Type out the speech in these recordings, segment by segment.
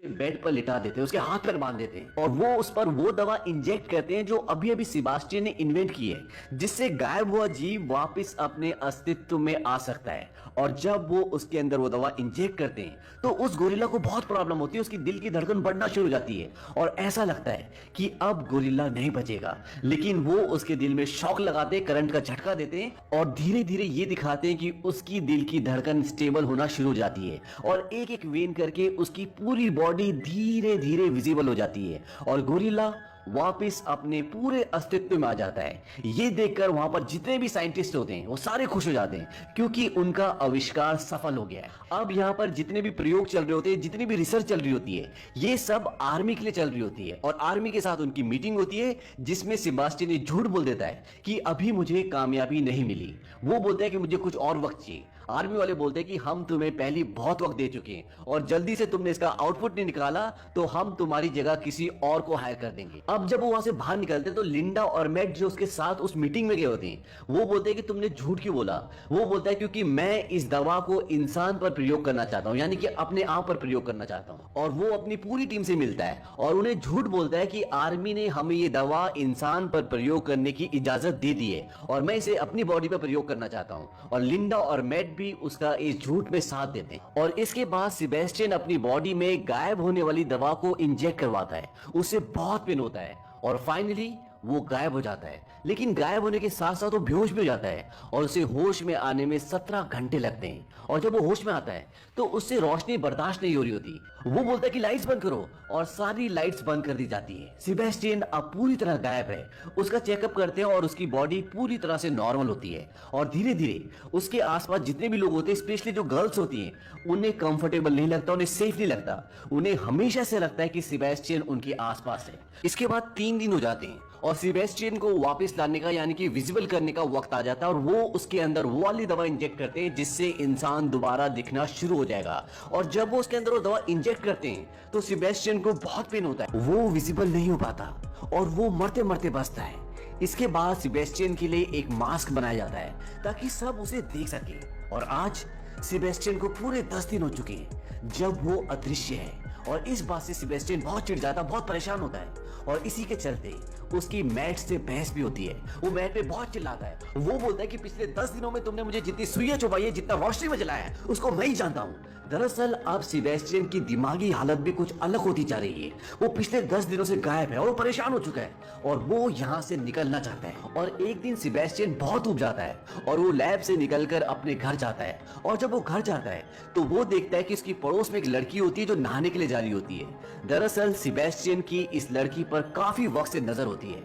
Bed पर लिटा देते हैं, उसके हाथ पैर बांध देते हैं और वो उस पर वो दवा इंजेक्ट करते हैं जो अभी अभी सेबास्टियन ने इन्वेंट की है, जिससे गायब हुआ जीव वापस अपने अस्तित्व में आ सकता है। और जब वो उसके अंदर वो दवा इंजेक्ट करते हैं तो उस गोरिल्ला को बहुत प्रॉब्लम होती है, उसकी दिल की धड़कन बढ़ना शुरू हो जाती है और ऐसा लगता है कि अब गोरिल्ला नहीं बचेगा। लेकिन वो उसके दिल में शॉक लगाते, करंट का झटका देते हैं और धीरे धीरे ये दिखाते हैं कि उसकी दिल की धड़कन स्टेबल होना शुरू हो जाती है और एक एक वेन करके उसकी पूरी बॉडी धीरे धीरे विजिबल हो जाती है और गोरिल्ला वापस अपने पूरे अस्तित्व में आ जाता है। ये देखकर वहां पर जितने भी साइंटिस्ट होते हैं वो सारे खुश हो जाते हैं क्योंकि उनका आविष्कार सफल हो गया है। अब यहाँ पर जितने भी प्रयोग चल रहे होते हैं, जितनी भी रिसर्च चल रही होती है, ये सब आर्मी के लिए चल रही होती है और आर्मी के साथ उनकी मीटिंग होती है जिसमें सेबास्टियन ने झूठ बोल देता है कि अभी मुझे कामयाबी नहीं मिली। वो बोलता है कि मुझे कुछ और वक्त चाहिए। आर्मी वाले बोलते हैं कि हम तुम्हें पहले बहुत वक्त दे चुके हैं और जल्दी से तुमने इसका आउटपुट नहीं निकाला तो हम तुम्हारी जगह किसी और को हायर कर देंगे। अब जब वो वहां से बाहर निकलते तो लिंडा और मैट जो उसके साथ उस मीटिंग में गए होते हैं वो बोलते हैं कि तुमने झूठ क्यों बोला। वो बोलता है क्योंकि मैं इस दवा को इंसान पर प्रयोग करना चाहता हूं, यानी कि अपने आप पर प्रयोग करना चाहता हूं। और वो अपनी पूरी टीम से मिलता है और उन्हें झूठ बोलता है कि आर्मी ने हमें ये दवा इंसान पर प्रयोग करने की इजाजत दे दी है और मैं इसे अपनी बॉडी पर प्रयोग करना चाहता हूं। और लिंडा और मैट भी उसका इस झूठ में साथ देते हैं और इसके बाद सेबेस्टियन अपनी बॉडी में गायब होने वाली दवा को इंजेक्ट करवाता है। उसे बहुत पेन होता है और फाइनली वो गायब हो जाता है। लेकिन गायब होने के साथ साथ वो बेहोश भी हो जाता है और उसे होश में आने में 17 घंटे लगते हैं। और जब वो होश में आता है तो उससे रोशनी बर्दाश्त नहीं हो रही होती। वो बोलता है कि लाइट्स बंद करो और सारी लाइट्स बंद कर दी जाती है। सेबेस्टियन अब पूरी तरह गायब है। उसका चेकअप करते हैं और उसकी बॉडी पूरी तरह से नॉर्मल होती है और धीरे धीरे उसके आसपास जितने भी लोग होते हैं, स्पेशली जो गर्ल्स होती हैं, उन्हें कंफर्टेबल नहीं लगता, उन्हें सेफ नहीं लगता। उन्हें हमेशा से लगता है कि सेबेस्टियन उनके आसपास है। इसके बाद 3 दिन हो जाते हैं और सेबेस्टियन को वापस लाने का यानी कि विजिबल करने का वक्त आ जाता है और वो उसके अंदर वो वाली दवा इंजेक्ट करते हैं जिससे इंसान दोबारा दिखना शुरू हो जाएगा। और जब वो उसके अंदर वो दवा इंजेक्ट करते हैं तो सेबेस्टियन को बहुत पेन होता है, वो विजिबल नहीं हो पाता और वो मरते मरते बचता है। इसके बाद सेबेस्टियन के लिए एक मास्क बनाया जाता है ताकि सब उसे देख सके। और आज सेबेस्टियन को पूरे 10 दिन हो चुके हैं जब वो अदृश्य है और इस बात से सेबेस्टियन बहुत चिढ़ जाता, बहुत परेशान होता है और इसी के चलते उसकी मैट से बहस भी होती है। वो मैट पे बहुत चिल्लाता है। वो बोलता है कि पिछले 10 दिनों में तुमने मुझे जितनी सुइयां चुभाई है, जितना रोशनी में जलाया है, उसको मैं ही जानता हूँ। दरअसल अब सेबेस्टियन की दिमागी हालत भी कुछ अलग होती जा रही है। वो पिछले 10 दिनों से गायब है और वो परेशान हो चुका है और वो यहाँ से निकलना चाहता है। और एक दिन सेबेस्टियन बहुत ऊब जाता है और वो लैब से निकलकर अपने घर जाता है। और जब वो घर जाता है तो वो देखता है कि उसकी पड़ोस में एक लड़की होती है जो नहाने के लिए जा रही होती है। दरअसल सेबेस्टियन की इस लड़की पर काफी वक्त से नजर होती है।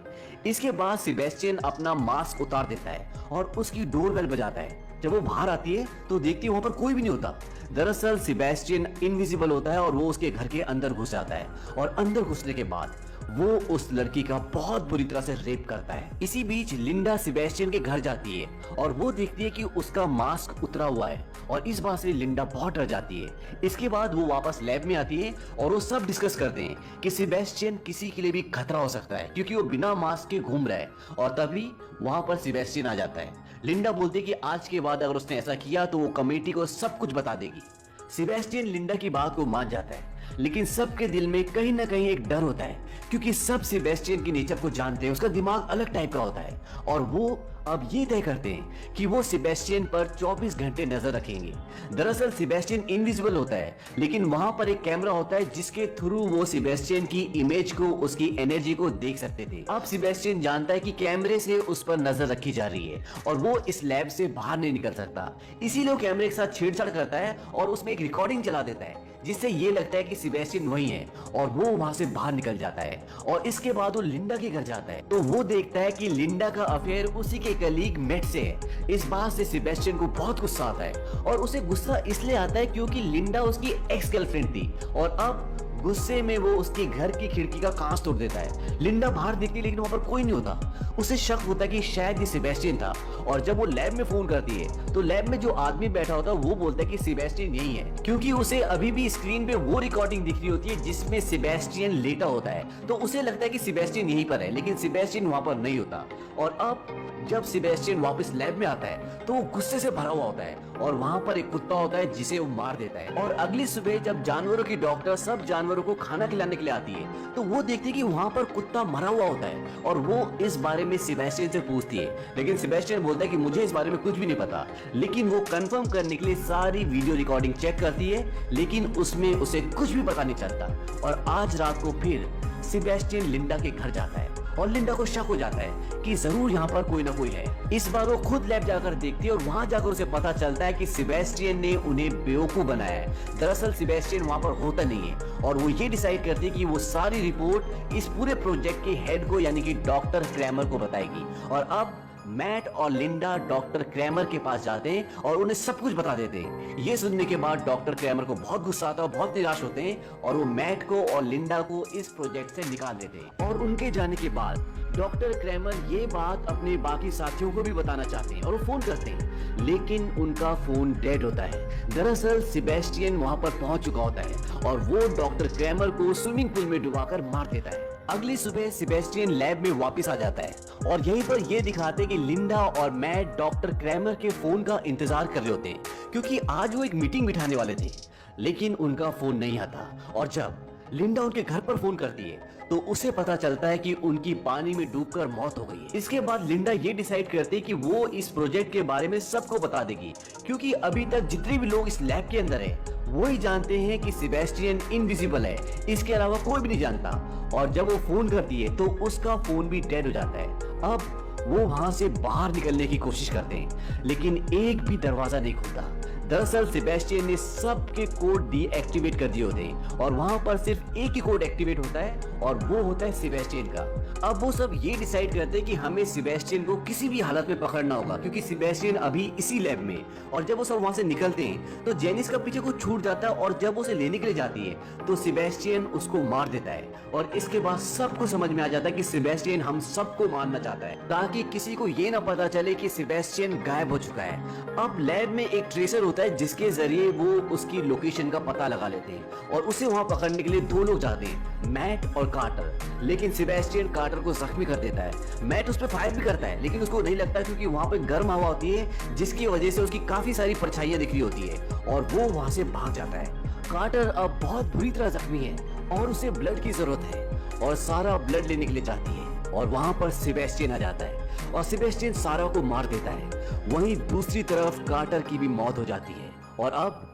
इसके बाद सेबेस्टियन अपना मास्क उतार देता है और उसकी डोरबेल बजाता है। जब वो बाहर आती है तो देखती है वहां पर कोई भी नहीं होता। दरअसल सेबेस्टियन इनविजिबल होता है और वो उसके घर के अंदर घुस जाता है और अंदर घुसने के बाद वो उस लड़की का बहुत बुरी तरह से रेप करता है। इसी बीच लिंडा सेबेस्टियन के घर जाती है और वो देखती है कि उसका मास्क उतरा हुआ है और इस बात से लिंडा बहुत डर जाती है। इसके बाद वो वापस लैब में आती है और वो सब डिस्कस करते हैं कि सेबेस्टियन किसी के लिए भी खतरा हो सकता है क्योंकि वो बिना मास्क के घूम रहा है। और तभी वहां पर सेबेस्टियन आ जाता है। लिंडा बोलती है कि आज के बाद अगर उसने ऐसा किया तो वो कमेटी को सब कुछ बता देगी। सेबेस्टियन लिंडा की बात को मान जाता है लेकिन सबके दिल में कहीं ना कहीं एक डर होता है क्योंकि सब सेबेस्टियन की नेचर को जानते हैं। उसका दिमाग अलग टाइप का होता है और वो अब ये तय करते हैं कि वो सेबेस्टियन पर 24 घंटे नजर रखेंगे। दरअसल सेबेस्टियन इनविजिबल होता है लेकिन वहां पर एक कैमरा होता है जिसके थ्रू वो सेबेस्टियन की इमेज को, उसकी एनर्जी को देख सकते थे। अब सेबेस्टियन जानता है कि कैमरे से उस पर नजर रखी जा रही है और वो इस लैब से बाहर नहीं निकल सकता। इसीलिए वो कैमरे के साथ छेड़छाड़ करता है और उसमें एक रिकॉर्डिंग चला देता है जिससे ये लगता है कि सेबेस्टियन वही है और वो वहां से बाहर निकल जाता है। और इसके बाद वो लिंडा के घर जाता है तो वो देखता है कि लिंडा का अफेयर उसी के कलीग मैट से है। इस बात से सेबेस्टियन को बहुत गुस्सा आता है और उसे गुस्सा इसलिए आता है क्योंकि लिंडा उसकी एक्स गर्लफ्रेंड थी और अब गुस्से में वो उसके घर की खिड़की का कांच तोड़ देता है। लिंडा बाहर देखती है लेकिन वहां पर कोई नहीं होता। उसे शक होता है कि शायद ये सेबेस्टियन था और जब वो लैब में फोन करती है तो लैब में जो आदमी बैठा होता है वो बोलता है कि सेबेस्टियन यही है क्योंकि उसे अभी भी स्क्रीन पे वो रिकॉर्डिंग दिख रही होती है जिसमें सेबेस्टियन लेटा होता है। तो उसे लगता है कि सेबेस्टियन यहीं पर है लेकिन सेबेस्टियन वहां पर नहीं होता। और अब जब सेबेस्टियन वापस लैब में आता है तो वो गुस्से से भरा हुआ होता है और वहाँ पर एक कुत्ता होता है जिसे वो मार देता है। और अगली सुबह जब जानवरों की डॉक्टर सब जानवरों को खाना खिलाने के लिए आती है तो वो देखती है कि वहाँ पर कुत्ता मरा हुआ होता है और वो इस बारे में सेबेस्टियन से पूछती है, लेकिन सेबेस्टियन बोलता है कि मुझे इस बारे में कुछ भी नहीं पता। लेकिन वो कंफर्म करने के लिए सारी वीडियो रिकॉर्डिंग चेक करती है, लेकिन उसमें उसे कुछ भी पता नहीं चलता। और आज रात को फिर सेबेस्टियन लिंडा के घर जाता है और लिंडा को शक हो जाता है कि जरूर यहाँ पर कोई ना कोई है। इस बार वो खुद लैब जाकर देखती है और वहाँ जाकर उसे पता चलता है कि सेबेस्टियन ने उन्हें बेवकूफ बनाया है। दरअसल सेबेस्टियन वहाँ पर होता नहीं है और वो ये डिसाइड करती है कि वो सारी रिपोर्ट इस पूरे प्रोजेक्ट के हेड को यानी कि डॉक्टर क्रैमर को बताएगी। और अब मैट और लिंडा डॉक्टर क्रैमर के पास जाते हैं और उन्हें सब कुछ बता देते हैं। ये सुनने के बाद डॉक्टर क्रैमर को बहुत गुस्सा आता है और बहुत निराश होते हैं और वो मैट को और लिंडा को इस प्रोजेक्ट से निकाल देते हैं। और उनके जाने के बाद डॉक्टर क्रैमर ये बात अपने बाकी साथियों को भी बताना चाहते हैं और वो फोन करते हैं, लेकिन उनका फोन डेड होता है। दरअसल सेबेस्टियन वहां पर पहुंच चुका होता है और वो डॉक्टर क्रैमर को स्विमिंग पूल में डुबाकर मार देता है। अगली सुबह सेबेस्टियन लैब में वापस आ जाता है और यहीं पर ये दिखाते हैं कि लिंडा और मैट डॉक्टर क्रैमर के फोन का इंतजार कर रहे होते हैं, क्योंकि आज वो एक मीटिंग बिठाने वाले थे, लेकिन उनका फोन नहीं आता। और जब लिंडा उनके घर पर फोन करती है तो उसे पता चलता है कि उनकी पानी में डूबकर मौत हो गई है। इसके बाद लिंडा ये डिसाइड करती है कि वो इस प्रोजेक्ट के बारे में सबको बता देगी, क्योंकि अभी तक जितने भी लोग इस लैब के अंदर है वो ही जानते हैं कि सेबेस्टियन इनविजिबल है, इसके अलावा कोई भी नहीं जानता। और जब वो फोन करती है तो उसका फोन भी डेड हो जाता है। अब वो वहां से बाहर निकलने की कोशिश करते हैं, लेकिन एक भी दरवाजा नहीं खुलता। दरअसल सेबेस्टियन ने सबके कोड डीएक्टिवेट कर दिए होते हैं और वहां पर सिर्फ एक ही कोड एक्टिवेट होता है और वो होता है सेबेस्टियन का। अब वो सब ये डिसाइड करते हैं कि हमें सेबेस्टियन को किसी भी हालत में पकड़ना होगा, क्योंकि सेबेस्टियन अभी इसी लैब में। और जब वो सब वहां से निकलते हैं तो जेनिस का पीछे कुछ छूट जाता है और जब उसे लेने के लिए जाती है तो सेबेस्टियन उसको मार देता है। और इसके बाद सबको समझ में आ जाता है कि सेबेस्टियन हम सबको मारना चाहता है, ताकि किसी को ये ना पता चले कि सेबेस्टियन गायब हो चुका है। अब लैब में एक ट्रेसर होता है जिसके जरिए वो उसकी लोकेशन का पता लगा लेते हैं और उसे वहां पकड़ने के लिए दो लोग जाते हैं, मैट और कार्टर। लेकिन सेबेस्टियन कार्टर को जख्मी कर देता है। मैट उस पर फायर भी करता है, लेकिन उसको नहीं लगता, क्योंकि वहां पे गर्म हवा होती है जिसकी वजह से उसकी काफी सारी परछाइयां दिख रही होती है और वो वहां से भाग जाता है। कार्टर अब बहुत बुरी तरह जख्मी है और उसे ब्लड की जरूरत है और सारा ब्लड लेने के लिए चाहती है और वहां पर सेबेस्टियन आ जाता है और सेबेस्टियन सारा को मार देता है। वहीं दूसरी तरफ कार्टर की भी मौत हो जाती है और अब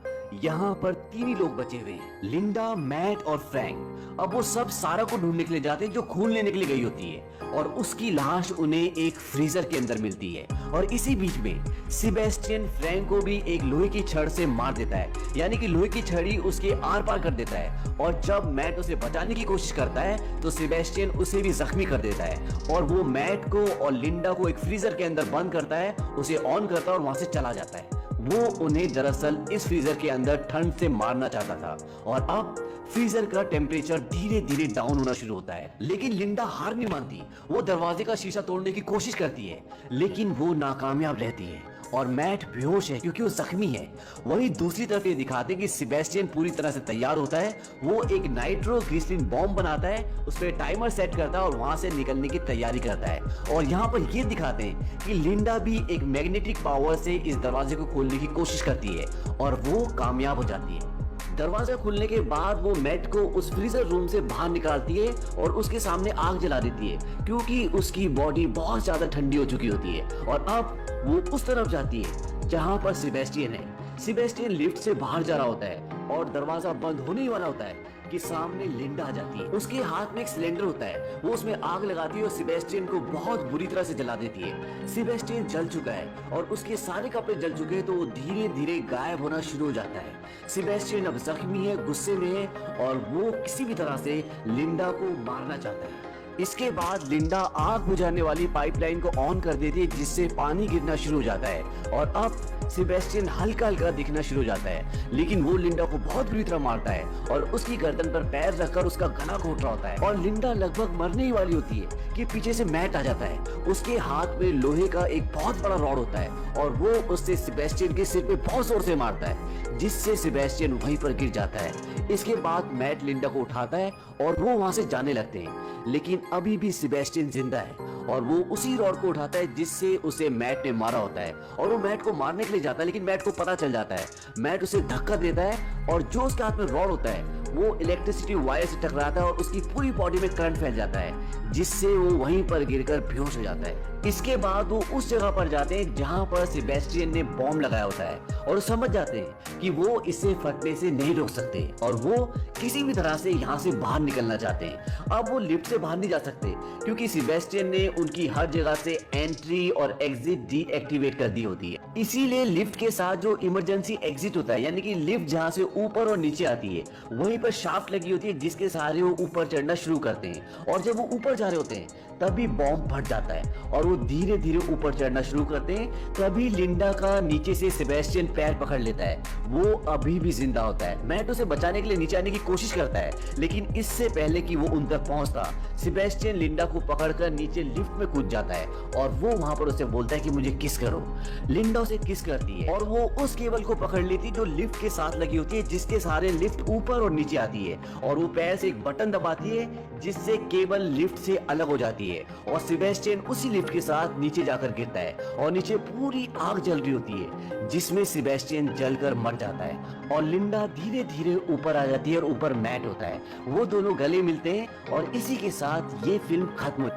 यहाँ पर तीन ही लोग बचे हुए हैं, लिंडा, मैट और फ्रैंक। अब वो सब सारा को ढूंढने के लिए जाते हैं जो खून लेने के लिए गई होती है और उसकी लाश उन्हें एक फ्रीजर के अंदर मिलती है। और इसी बीच में सेबेस्टियन फ्रैंक को भी एक लोहे की छड़ से मार देता है, यानी कि लोहे की छड़ी उसके आर पार कर देता है। और जब मैट उसे बचाने की कोशिश करता है तो सेबेस्टियन उसे भी जख्मी कर देता है और वो मैट को और लिंडा को एक फ्रीजर के अंदर बंद करता है, उसे ऑन करता है और वहां से चला जाता है। वो उन्हें दरअसल इस फ्रीजर के अंदर ठंड से मारना चाहता था और अब फ्रीजर का टेम्परेचर धीरे धीरे डाउन होना शुरू होता है। लेकिन लिंडा हार नहीं मानती, वो दरवाजे का शीशा तोड़ने की कोशिश करती है, लेकिन वो नाकामयाब रहती है और मैट बेहोश है क्योंकि वो जख्मी है। वहीं दूसरी तरफ ये दिखाते हैं कि सेबेस्टियन पूरी तरह से तैयार होता है। वो एक नाइट्रोग्लिसरीन बॉम्ब बनाता है, उस पर टाइमर सेट करता है और वहां से निकलने की तैयारी करता है। और यहाँ पर ये दिखाते हैं कि लिंडा भी एक मैग्नेटिक पावर से इस दरवाजे को खोलने की कोशिश करती है और वो कामयाब हो जाती है। दरवाजा खुलने के बाद वो मैट को उस फ्रीजर रूम से बाहर निकालती है और उसके सामने आग जला देती है, क्योंकि उसकी बॉडी बहुत ज्यादा ठंडी हो चुकी होती है। और अब वो उस तरफ जाती है जहां पर सेबेस्टियन है। सेबेस्टियन लिफ्ट से बाहर जा रहा होता है और दरवाजा बंद होने ही वाला होता है कि सामने लिंडा आ जाती है। उसके हाथ में एक सिलेंडर होता है, वो उसमें आग लगाती है और सेबेस्टियन को बहुत बुरी तरह से जला देती है। सेबेस्टियन जल चुका है और उसके सारे कपड़े जल चुके हैं, तो वो धीरे धीरे गायब होना शुरू हो जाता है। सेबेस्टियन अब जख्मी है, गुस्से में है और वो किसी भी तरह से लिंडा को मारना चाहता है। इसके बाद लिंडा आग बुझाने वाली पाइपलाइन को ऑन कर देती है, जिससे पानी गिरना शुरू हो जाता है और अब सेबेस्टियन हल्का हल्का दिखना शुरू हो जाता है। लेकिन वो लिंडा को बहुत बुरी तरह मारता है और उसकी गर्दन पर पैर रखकर उसका गला घोट रहा होता है और लिंडा लगभग मरने ही वाली होती है कि पीछे से मैट आ जाता है। उसके हाथ में लोहे का एक बहुत बड़ा रॉड होता है और वो उससे सेबेस्टियन के सिर पे बहुत जोर से मारता है, जिससे सेबेस्टियन वहीं पर गिर जाता है। इसके बाद मैट लिंडा को उठाता है और वो वहां से जाने लगते हैं, लेकिन अभी भी सेबेस्टियन जिंदा है और वो उसी रॉड को उठाता है जिससे उसे मैट ने मारा होता है और वो मैट को मारने के लिए जाता है, लेकिन मैट को पता चल जाता है। मैट उसे धक्का देता है और जो उसके हाथ में रॉड होता है वो इलेक्ट्रिसिटी वायर से टकराता है और उसकी पूरी बॉडी में करंट फैल जाता है, जिससे वो वहीं पर गिरकर बेहोश हो जाता है। इसके बाद वो उस जगह पर जाते हैं जहां पर सेबेस्टियन ने बॉम्ब लगाया होता है और समझ जाते हैं कि वो इसे फटने से नहीं रोक सकते और वो किसी भी तरह से यहाँ से बाहर निकलना चाहते हैं। अब वो लिफ्ट से बाहर नहीं जा सकते क्योंकि सेबेस्टियन ने उनकी हर जगह से एंट्री और एग्जिट डीएक्टिवेट कर दी होती है। इसीलिए लिफ्ट के साथ जो इमरजेंसी एग्जिट होता है, यानी कि लिफ्ट जहाँ से ऊपर और नीचे आती है, वहीं पर शाफ्ट लगी होती है जिसके सहारे वो ऊपर चढ़ना शुरू करते हैं। और जब वो ऊपर जा रहे होते हैं तभी बॉम्ब फट जाता है और वो धीरे धीरे ऊपर चढ़ना शुरू करते हैं। तभी लिंडा का नीचे से सेबेस्टियन पैर पकड़ लेता है। वो अभी भी जिंदा होता है। मैट उसे बचाने के लिए नीचे आने की कोशिश करता है, लेकिन इससे पहले कि वो उन तक पहुंचता, सेबेस्टियन लिंडा को पकड़कर नीचे लिफ्ट में कूद जाता है और वो वहां पर उसे बोलता है कि मुझे किस करो। लिंडा उसे किस करती है और वो उस केबल को पकड़ लेती जो लिफ्ट के साथ लगी होती है, जिसके सहारे लिफ्ट ऊपर और नीचे आती है और वो पैर से एक बटन दबाती है जिससे केबल लिफ्ट से अलग हो जाती है और सेबेस्टियन उसी लिफ्ट के साथ नीचे जाकर गिरता है और नीचे पूरी आग जल रही होती है जिसमें सेबेस्टियन जलकर मर जाता है और लिंडा धीरे धीरे ऊपर आ जाती है और ऊपर मैट होता है। वो दोनों गले मिलते हैं और इसी के साथ ये फिल्म खत्म हो